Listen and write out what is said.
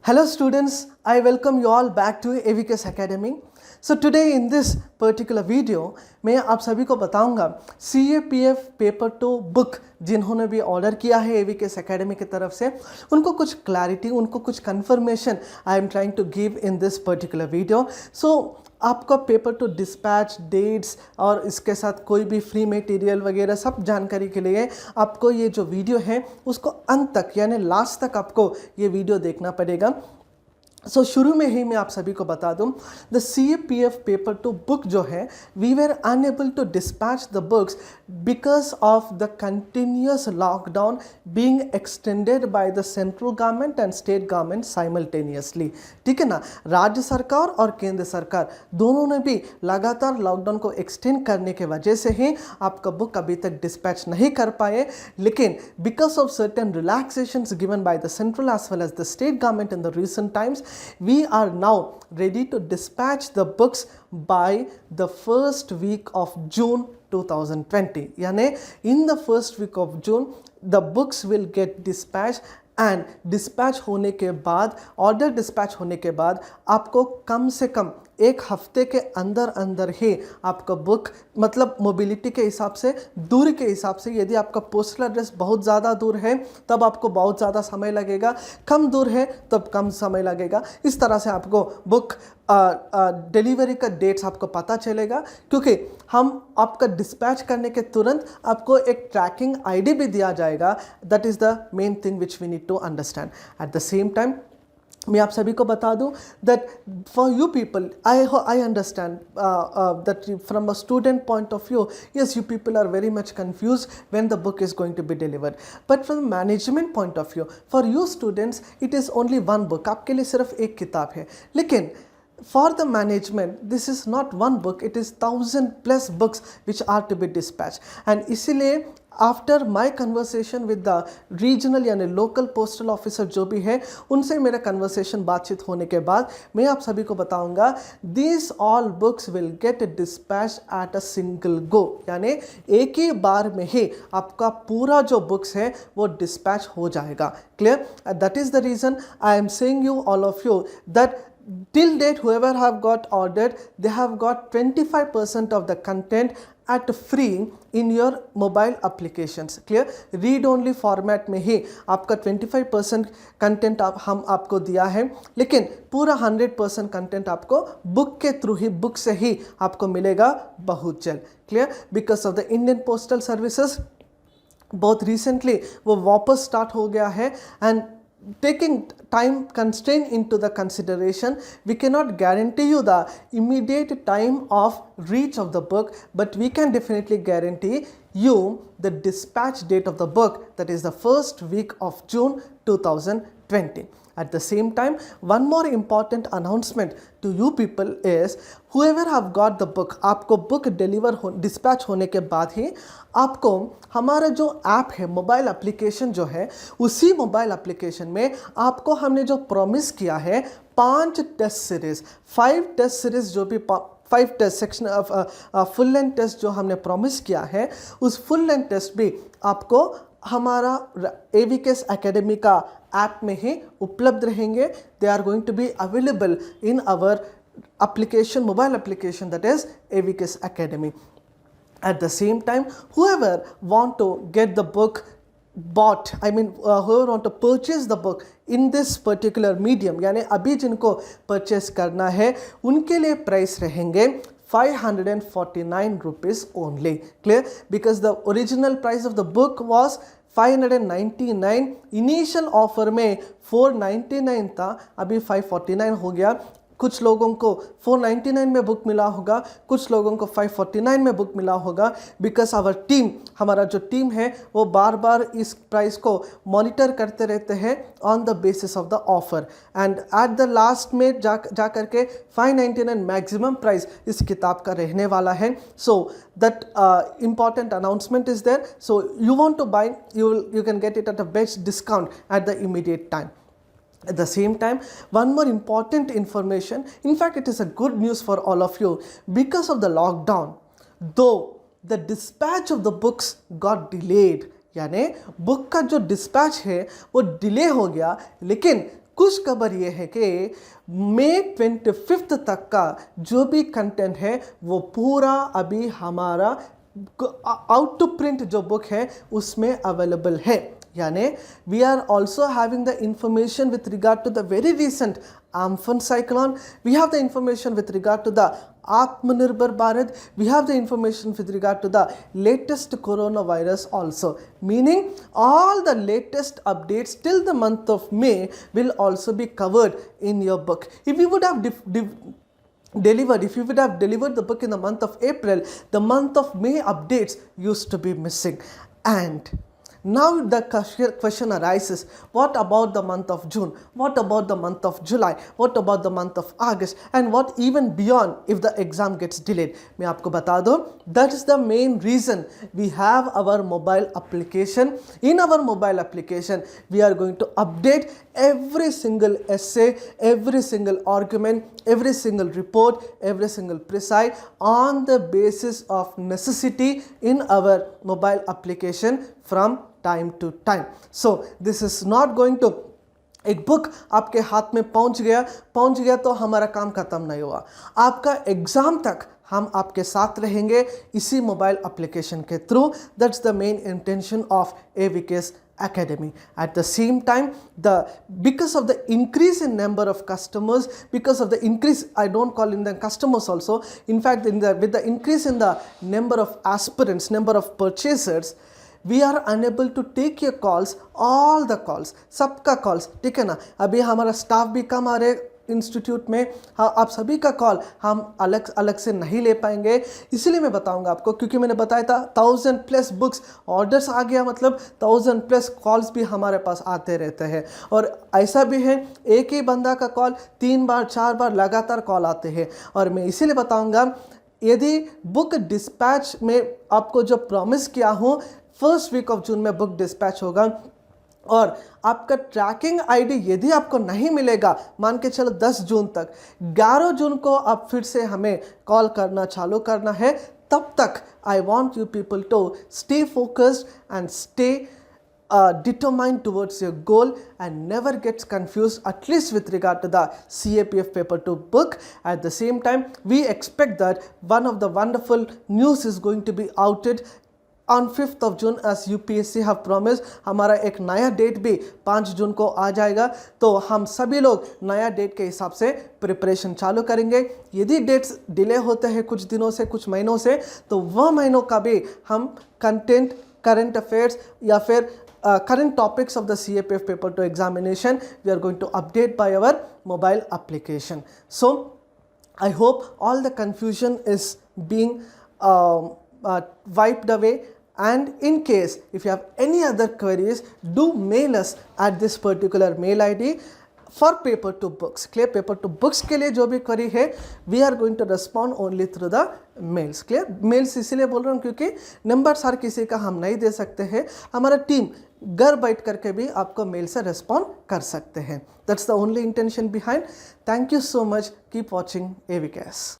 Hello students, I welcome you all back to AVKS Academy. So today in this particular video मैं आप सभी को बताऊंगा CAPF paper 2 book जिन्होंने भी ऑर्डर किया है AVKS Academy की तरफ से, उनको कुछ क्लैरिटी, उनको कुछ confirmation I am trying to give in this particular video. So आपका पेपर टू डिस्पैच डेट्स और इसके साथ कोई भी फ्री मटेरियल वगैरह सब जानकारी के लिए आपको ये जो वीडियो है उसको अंत तक यानी लास्ट तक आपको ये वीडियो देखना पड़ेगा. सो शुरू में ही मैं आप सभी को बता दूं, द CAPF पेपर 2 बुक जो है we were unable to dispatch the books because of the continuous lockdown being extended by the central government and state government simultaneously. ठीक है ना, राज्य सरकार और केंद्र सरकार दोनों ने भी लगातार लॉकडाउन को एक्सटेंड करने के वजह से ही आपका बुक अभी तक डिस्पैच नहीं कर पाए. लेकिन because of certain relaxations given by the central as well as the state government in the recent times, we are now ready to dispatch the books by the first week of June 2020. यानी in the first week of June the books will get dispatched and dispatch होने के बाद, order dispatch होने के बाद आपको कम से कम एक हफ्ते के अंदर अंदर ही आपका बुक, मतलब मोबिलिटी के हिसाब से, दूरी के हिसाब से, यदि आपका पोस्टल एड्रेस बहुत ज़्यादा दूर है तब आपको बहुत ज़्यादा समय लगेगा, कम दूर है तब कम समय लगेगा. इस तरह से आपको बुक डिलीवरी का डेट्स आपको पता चलेगा, क्योंकि हम आपका डिस्पैच करने के तुरंत आपको एक ट्रैकिंग आईडी भी दिया जाएगा. That is the main thing which we need to understand. At the same time मैं आप सभी को बता दूं that for you people I understand that from a student point of view, yes, you people are very much confused when the book is going to be delivered, but from management point of view, for you students it is only one book. आपके लिए सिर्फ एक किताब है, लेकिन for the management this is not one book, it is 1000+ books which are to be dispatched. and इसीलिए after my conversation with the regional यानी local postal officer जो भी है, उनसे मेरा कन्वर्सेशन बातचीत होने के बाद मैं आप सभी को बताऊंगा this all books will get dispatch at a single go. यानी एक ही बार में ही आपका पूरा जो बुक्स है वो डिस्पैच हो जाएगा. Clear? That is the reason I am saying you all of you that till date whoever have got ordered, they have got 25% of the content at free in your mobile applications. Clear? read only format में ही आपका 25% content हम आपको दिया है, लेकिन पूरा 100% content आपको book के थ्रू ही, बुक से ही आपको मिलेगा बहुत जल्द. Clear? Because of the Indian postal services बहुत रिसेंटली वो वापस स्टार्ट हो गया है, and taking time constraint into the consideration, we cannot guarantee you the immediate time of reach of the book, but we can definitely guarantee you the dispatch date of the book, that is the first week of June 2020. At the same time, one more important announcement to you people is whoever have got the book, आपको book deliver dispatch होने के बाद ही आपको हमारा जो app है, mobile application जो है, उसी मोबाइल एप्लीकेशन में आपको हमने जो प्रॉमिस किया है 5 टेस्ट सीरीज़, 5 टेस्ट सीरीज़ जो भी 5 test section full length test जो हमने प्रॉमिस किया है, उस फुल लेंथ टेस्ट भी आपको हमारा AVKS एकेडमी का ऐप में ही उपलब्ध रहेंगे. They are going to be available in our application, mobile application, that is AVKS Academy. At the same time, whoever want to get the book bought, I mean whoever want to purchase the book in this particular medium, यानी अभी जिनको purchase करना है उनके लिए price रहेंगे 549 rupees only. Clear? Because the original price of the book was 599. Initial offer में 499 था, अभी 549 हो गया. कुछ लोगों को 499 में बुक मिला होगा, कुछ लोगों को 549 में बुक मिला होगा, बिकॉज आवर टीम, हमारा जो टीम है वो बार बार इस प्राइस को मॉनिटर करते रहते हैं on the basis of the offer, and at the last में जा करके 599 मैक्सिमम प्राइस इस किताब का रहने वाला है. So that important announcement is there. So you want to buy, you can get it at a best discount at the immediate time. At the same time, one more important information, in fact it is a good news for all of you, because of the lockdown, though the dispatch of the books got delayed, यानी book का जो dispatch है वो delay हो गया, लेकिन कुछ खबर ये है कि मई 25 तक का जो भी कंटेंट है वो पूरा अभी हमारा आउट टू प्रिंट जो बुक है उसमें अवेलेबल है। यानी we are also having the information with regard to the very recent Amphan cyclone, we have the information with regard to the Atmanirbhar Bharat, we have the information with regard to the latest coronavirus also, meaning all the latest updates till the month of May will also be covered in your book. If you would have delivered the book in the month of April, the month of May updates used to be missing. And now the question arises, what about the month of June? What about the month of July? What about the month of August? And what even beyond if the exam gets delayed? मैं आपको बता दूं, that is the main reason we have our mobile application. In our mobile application, we are going to update every single essay, every single argument, every single report, every single precis on the basis of necessity in our mobile application from time to time. So this is not going to एक book आपके हाथ में पहुंच गया तो हमारा काम खत्म नहीं हुआ। आपका एग्जाम तक हम आपके साथ रहेंगे इसी मोबाइल एप्लीकेशन के through. That's the main intention of AVK's Academy. At the same time, because of the increase in number of customers, because of the increase, I don't call in them customers also, in fact with the increase in the number of aspirants, number of purchasers, we are unable to take your calls, all the calls, सबका calls, ठीक है ना। अभी हमारा staff भी कम आ रहे institute में, हाँ आप सभी का कॉल हम अलग अलग से नहीं ले पाएंगे। इसीलिए मैं बताऊंगा आपको, क्योंकि मैंने बताया था 1000+ बुक्स ऑर्डर्स आ गया, मतलब 1000+ कॉल्स भी हमारे पास आते रहते हैं। और ऐसा भी है एक ही बंदा का कॉल 3 बार 4 बार लगातार कॉल आते हैं। और मैं इसीलिए बताऊंगा, यदि बुक डिस्पैच में आपको जो प्रॉमिस किया हूँ, फर्स्ट वीक ऑफ जून में बुक डिस्पैच होगा, और आपका ट्रैकिंग आईडी यदि आपको नहीं मिलेगा, मान के चलो 10 जून तक, 11 जून को आप फिर से हमें कॉल करना चालू करना है। तब तक I want you people to stay focused and stay determined towards your goal and never gets confused, at least with regard to the CAPF paper 2 book. At the same time, we expect that one of the wonderful news is going to be outed on 5th of June as UPSC have promised। हमारा एक नया date भी 5 जून को आ जाएगा, तो हम सभी लोग नया डेट के हिसाब से प्रिपरेशन चालू करेंगे। यदि डेट्स डिले होते हैं कुछ दिनों से, कुछ महीनों से, तो वह महीनों का भी हम कंटेंट, करंट अफेयर्स या फिर current topics of the CAPF paper 2 examination we are going to update by our mobile application. So I hope all the confusion is being wiped away, and in case if you have any other queries, do mail us at this particular mail ID for paper 2 books. Clear? Paper 2 books के लिए जो भी query है, we are going to respond only through the mails. Clear? Mails इसलिए बोल रहा हूँ क्योंकि नंबर्स हर किसी का हम नहीं दे सकते हैं। हमारा टीम घर बैठ करके भी आपको मेल से रेस्पॉन्ड कर सकते हैं। That's the only intention behind. Thank you so much. Keep watching AVKS।